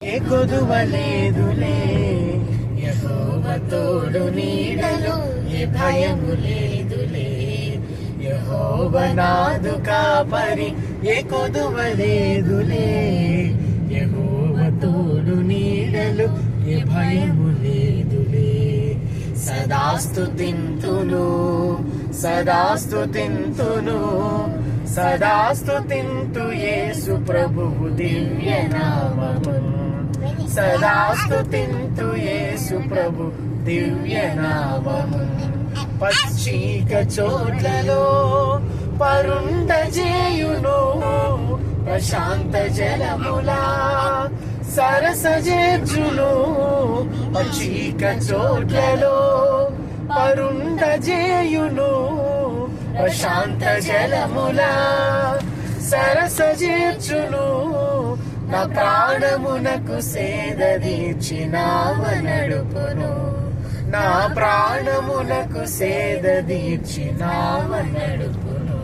ఏ కొదువలేదులే యెహోవా తోడు నీడలో, ఏ భయము లేదులే యెహోవా నాదు కాపరి. ఏ కొదువలేదులే యెహోవా తోడు నీడలో, ఏ భయము లేదులే. సదాస్తుతింతును సదాస్తుతింతును సదాస్తుతింతు యేసు ప్రభువు దివ్య నామమును. సదాస్తుతింతు యేసు ప్రభు దివ్య నామమును. పచ్చిక చోట్లలో పరుండజేయును, ప్రశాంత జలములా సరసజేర్జును. పచ్చిక చోట్లలో పరుండజేయును, ప్రశాంత జలములా సరసజేర్చును. నా ప్రాణమునకు సేదదీర్చినావ నడుపును, నా ప్రాణమునకు సేదదీర్చినావ నడుపును.